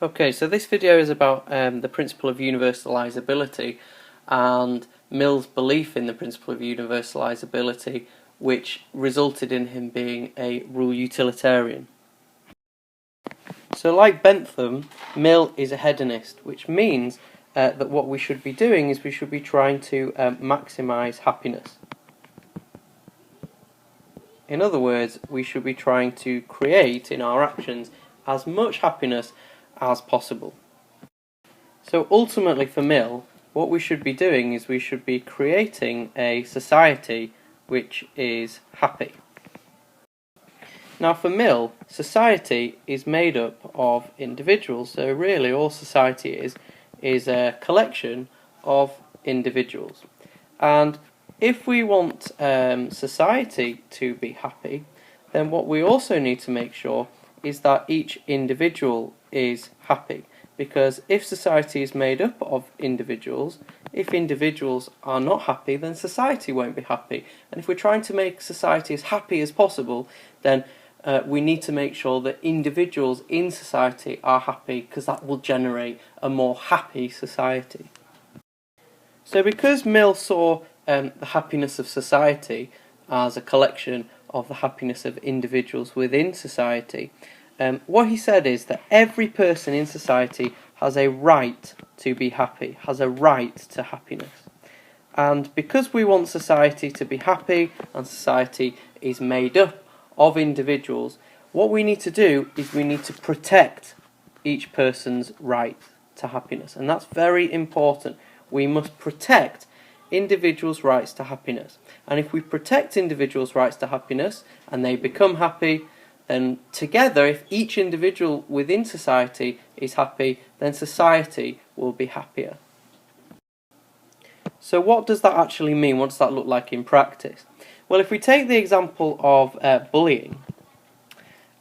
Okay, so this video is about the principle of universalisability and Mill's belief in the principle of universalisability, which resulted in him being a rule utilitarian. So like Bentham, Mill is a hedonist, which means that what we should be doing is we should be trying to maximise happiness. In other words, we should be trying to create in our actions as much happiness as possible. So ultimately for Mill, what we should be doing is we should be creating a society which is happy. Now for Mill, society is made up of individuals, so really all society is a collection of individuals. And if we want society to be happy, then what we also need to make sure is that each individual is happy. Because if society is made up of individuals, if individuals are not happy, then society won't be happy. And if we're trying to make society as happy as possible, then we need to make sure that individuals in society are happy, because that will generate a more happy society. So because Mill saw the happiness of society as a collection of the happiness of individuals within society, what he said is that every person in society has a right to be happy, has a right to happiness. And because we want society to be happy, and society is made up of individuals, what we need to do is we need to protect each person's right to happiness. And that's very important. We must protect individuals' rights to happiness. And if we protect individuals' rights to happiness and they become happy, then together, if each individual within society is happy, then society will be happier. So what does that actually mean? What does that look like in practice? Well, if we take the example of bullying,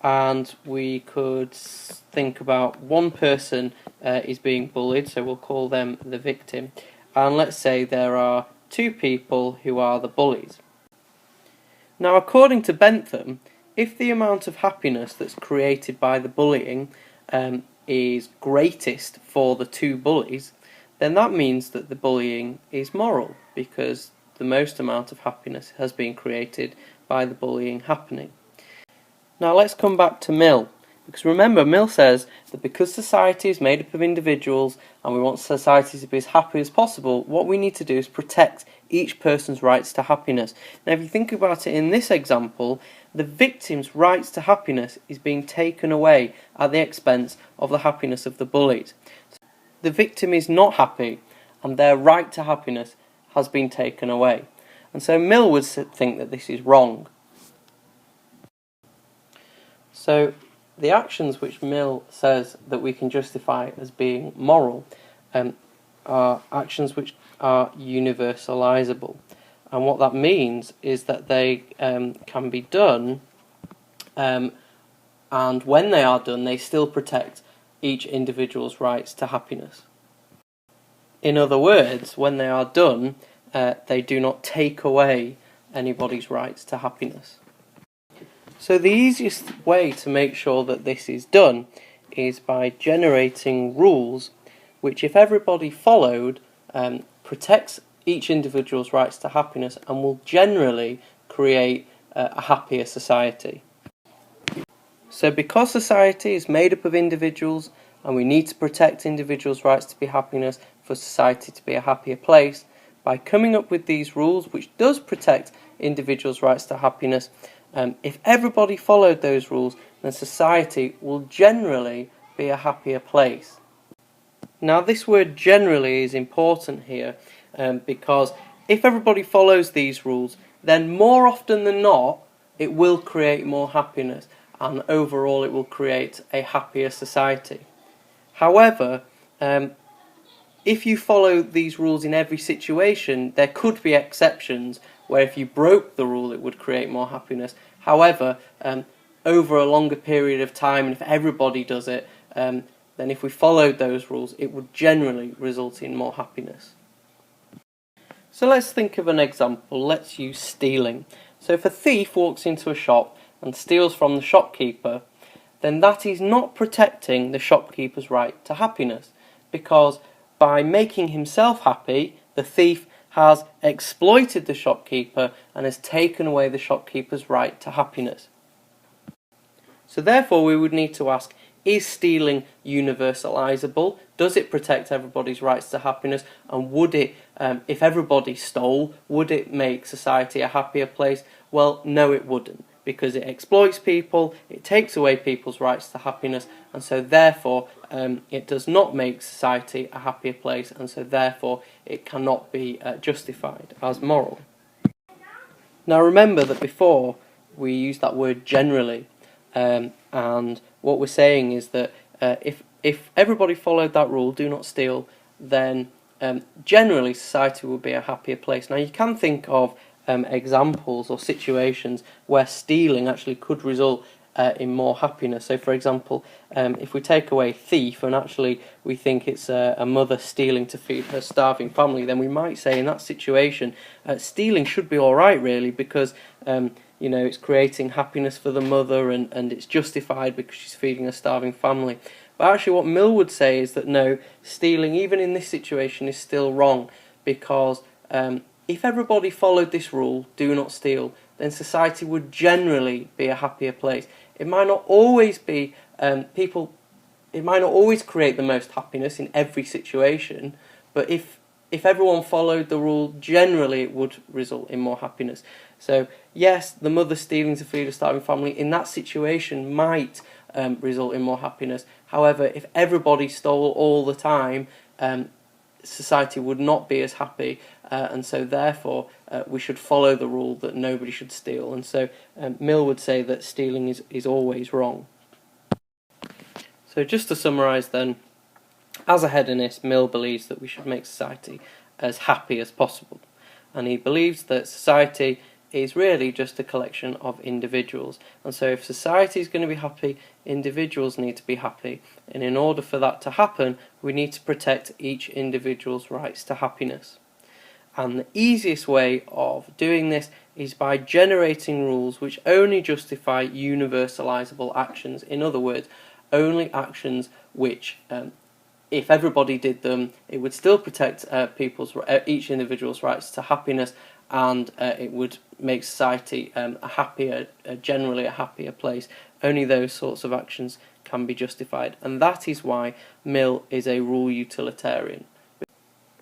and we could think about one person is being bullied, so we'll call them the victim, and let's say there are two people who are the bullies. Now, according to Bentham, if the amount of happiness that's created by the bullying is greatest for the two bullies, then that means that the bullying is moral, because the most amount of happiness has been created by the bullying happening. Now let's come back to Mill, because remember, Mill says that because society is made up of individuals and we want society to be as happy as possible, what we need to do is protect each person's rights to happiness. Now if you think about it in this example, the victim's rights to happiness is being taken away at the expense of the happiness of the bullied. The victim is not happy and their right to happiness has been taken away. And so Mill would think that this is wrong. So the actions which Mill says that we can justify as being moral are actions which are universalisable. And what that means is that they can be done, and when they are done, they still protect each individual's rights to happiness. In other words, when they are done, they do not take away anybody's rights to happiness. So the easiest way to make sure that this is done is by generating rules which, if everybody followed, protects each individual's rights to happiness and will generally create a happier society. So because society is made up of individuals and we need to protect individuals' rights to be happiness for society to be a happier place, by coming up with these rules which does protect individuals' rights to happiness, if everybody followed those rules, then society will generally be a happier place. Now this word generally is important here because if everybody follows these rules, then more often than not it will create more happiness and overall it will create a happier society. However, if you follow these rules in every situation, there could be exceptions where if you broke the rule it would create more happiness. However, over a longer period of time, and if everybody does it, then if we followed those rules it would generally result in more happiness. So let's think of an example. Let's use stealing. So if a thief walks into a shop and steals from the shopkeeper, then that is not protecting the shopkeeper's right to happiness, because by making himself happy, the thief has exploited the shopkeeper and has taken away the shopkeeper's right to happiness. So therefore we would need to ask, is stealing universalisable? Does it protect everybody's rights to happiness? And would it, if everybody stole, would it make society a happier place? Well, no, it wouldn't, because it exploits people, it takes away people's rights to happiness, and so therefore it does not make society a happier place, and so therefore it cannot be justified as moral. Now remember that before we used that word generally, and what we're saying is that if everybody followed that rule, do not steal, then generally society would be a happier place. Now you can think of examples or situations where stealing actually could result in more happiness. So for example, if we take away thief and actually we think it's a mother stealing to feed her starving family, then we might say in that situation stealing should be alright really, because it's creating happiness for the mother and it's justified because she's feeding a starving family. But actually what Mill would say is that no, stealing even in this situation is still wrong, because if everybody followed this rule, do not steal, then society would generally be a happier place. It might not always be it might not always create the most happiness in every situation, but if everyone followed the rule, generally it would result in more happiness. So yes, the mother stealing to feed a starving family in that situation might result in more happiness. However, if everybody stole all the time, society would not be as happy, and so therefore we should follow the rule that nobody should steal. And so Mill would say that stealing is always wrong. So just to summarise then, as a hedonist, Mill believes that we should make society as happy as possible, and he believes that society is really just a collection of individuals, and so if society is going to be happy, individuals need to be happy, and in order for that to happen, we need to protect each individual's rights to happiness. And the easiest way of doing this is by generating rules which only justify universalisable actions. In other words, only actions which, if everybody did them, it would still protect each individual's rights to happiness, and it would make society generally a happier place. Only those sorts of actions can be justified, and that is why Mill is a rule utilitarian.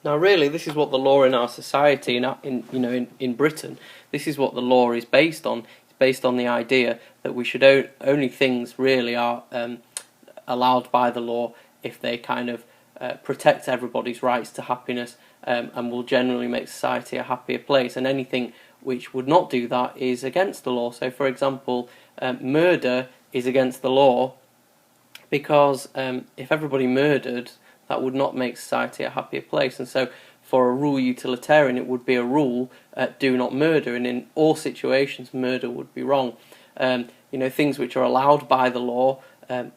Now, really, this is what the law in our society, in Britain, this is what the law is based on. It's based on the idea that we should only things really are allowed by the law if they kind of protect everybody's rights to happiness, and will generally make society a happier place, and anything which would not do that is against the law. So for example, murder is against the law because if everybody murdered, that would not make society a happier place, and so for a rule utilitarian it would be a rule, do not murder, and in all situations murder would be wrong. Things which are allowed by the law,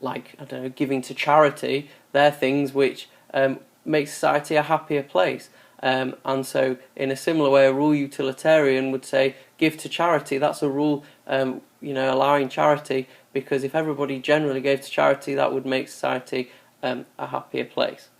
like, I don't know, giving to charity, they're things which make society a happier place. And so in a similar way, a rule utilitarian would say give to charity. That's a rule allowing charity, because if everybody generally gave to charity, that would make society a happier place.